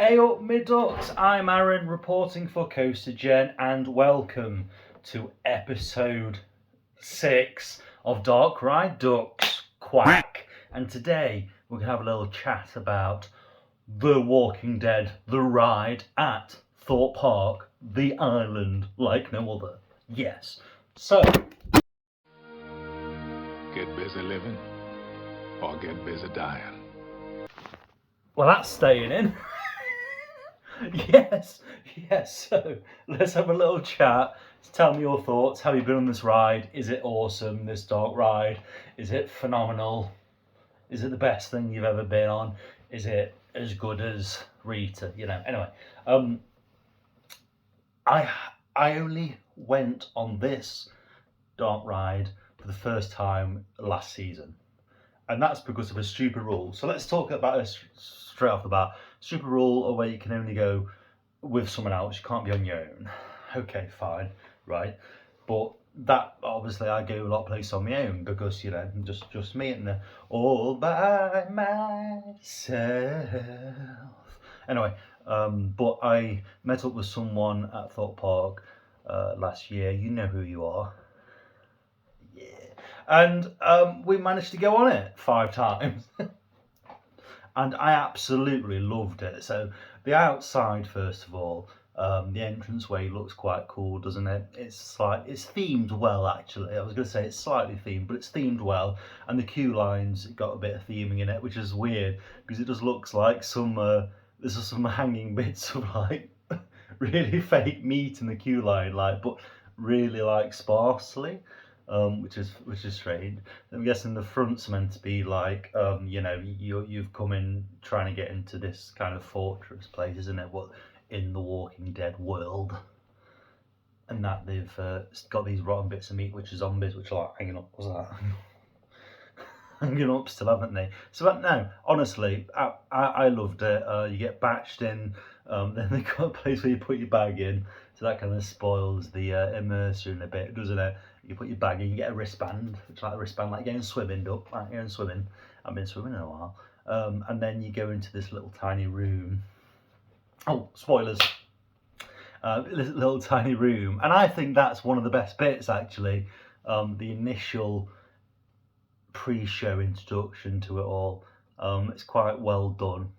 Hey up, me ducks! I'm Aaron, reporting for CoasterGen, and welcome to episode 6 of Dark Ride Ducks Quack. And today we're going to have a little chat about The Walking Dead, the ride at Thorpe Park, the island like no other. Yes. So, get busy living or get busy dying. well, that's staying in. Yes. So let's have a little chat. Tell me your thoughts. Have you been on this ride? Is it awesome, this dark ride? Is it phenomenal? Is it the best thing you've ever been on? Is it as good as Rita? Anyway, I only went on this dark ride for the first time last season, and that's because of a stupid rule. So let's talk about it straight off the bat. Stupid rule where you can only go with someone else, you can't be on your own. Okay, fine, right? But that obviously I go a lot of places on my own because I'm just me and all by myself. Anyway, but I met up with someone at Thorpe Park last year. You know who you are. Yeah. And we managed to go on it 5 times. And I absolutely loved it. So the outside, first of all, the entranceway looks quite cool, doesn't it? It's themed well, actually. I was going to say it's slightly themed, but it's themed well. And the queue lines got a bit of theming in it, which is weird because it just looks like there's some hanging bits of like really fake meat in the queue line, but really sparsely. Which is strange. I'm guessing the front's meant to be like, you've come in trying to get into this kind of fortress place, isn't it? What in the Walking Dead world, and that they've got these rotten bits of meat, which are zombies, which are like hanging up. What's that? Hanging up still, haven't they? So no, honestly, I loved it. You get batched in. Then they got a place where you put your bag in, so that kind of spoils the immersion a bit, doesn't it? You put your bag in, you get a wristband, which is like a wristband, like going swimming, like going swimming. I've been swimming in a while. And then you go into this little tiny room. Oh, spoilers. This little tiny room, and I think that's one of the best bits, actually. The initial pre-show introduction to it all. It's quite well done.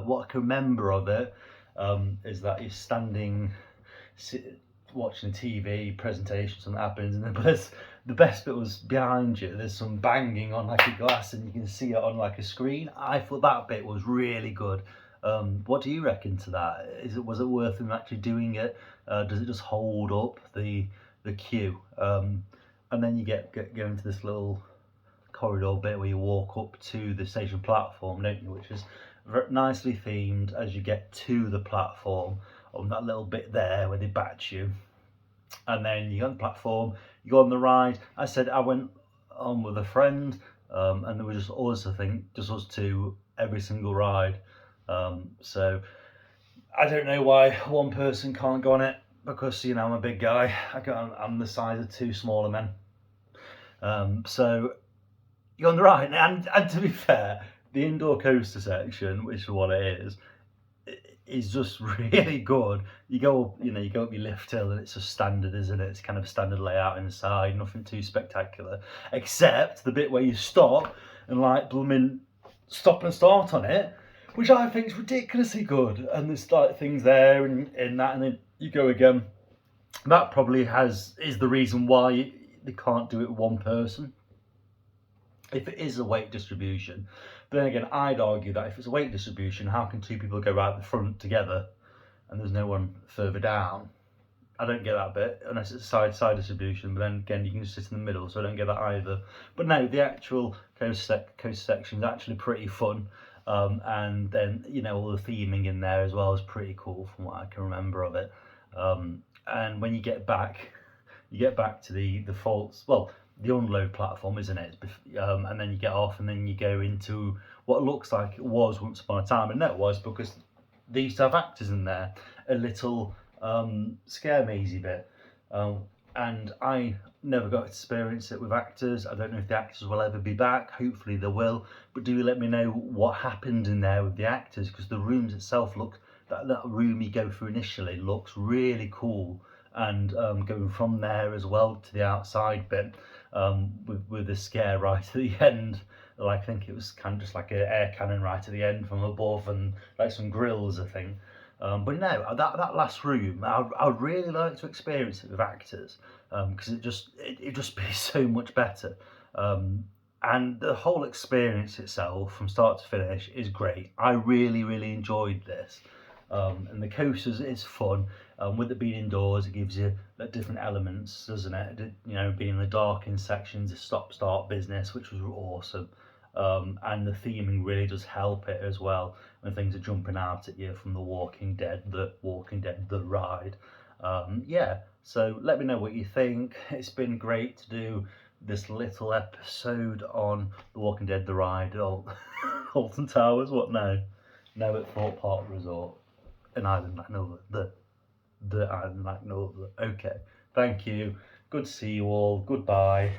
What I can remember of it is that you're standing, watching a TV presentation, something happens, and then the best bit was behind you. There's some banging on like a glass, and you can see it on like a screen. I thought that bit was really good. What do you reckon to that? Was it worth them actually doing it? Does it just hold up the queue? And then you go into this little corridor bit where you walk up to the station platform, don't you? Which is nicely themed as you get to the platform, on that little bit there where they batch you. And then you go on the platform, you go on the ride. I said I went on with a friend, and there was just us, I think, just us two, every single ride. So I don't know why one person can't go on it, because I'm a big guy. I'm the size of 2 smaller men. So you're on the ride, and to be fair, the indoor coaster section, which is what it is just really good. You go up, you go up your lift hill, and it's just standard, isn't it? It's kind of a standard layout inside, nothing too spectacular, except the bit where you stop and blooming stop and start on it, which I think is ridiculously good. And there's things there and that, and then you go again. That probably is the reason why they can't do it with one person, if it is a weight distribution. But then again, I'd argue that if it's a weight distribution, how can 2 people go right at the front together and there's no one further down? I don't get that bit, unless it's a side distribution. But then again, you can just sit in the middle, so I don't get that either. But no, the actual coaster section is actually pretty fun. And then all the theming in there as well is pretty cool from what I can remember of it. And when you get back to the faults, well, the unload platform, isn't it? And then you get off, and then you go into what looks like it was once upon a time, and that was because they used to have actors in there. A little scare mazy bit, and I never got to experience it with actors. I don't know if the actors will ever be back. Hopefully they will, but do let me know what happened in there with the actors, because the rooms itself look that room you go through initially looks really cool, and going from there as well to the outside bit, with the scare right at the end. Like, I think it was kind of just like an air cannon right at the end from above, and like some grills, I think. But no, that last room, I would really like to experience it with actors, because it just be so much better. And the whole experience itself, from start to finish, is great. I really enjoyed this. And the coasters is fun. With it being indoors, it gives you different elements, doesn't it? You know, being in the darkened sections, the stop-start business, which was awesome. And the theming really does help it as well, when things are jumping out at you from The Walking Dead, the ride. Yeah, so let me know what you think. It's been great to do this little episode on The Walking Dead, the ride, Alton Towers. What now? Now at Thorpe Park Resort in Island like no other. The Island like no other. Okay, thank you. Good to see you all. Goodbye.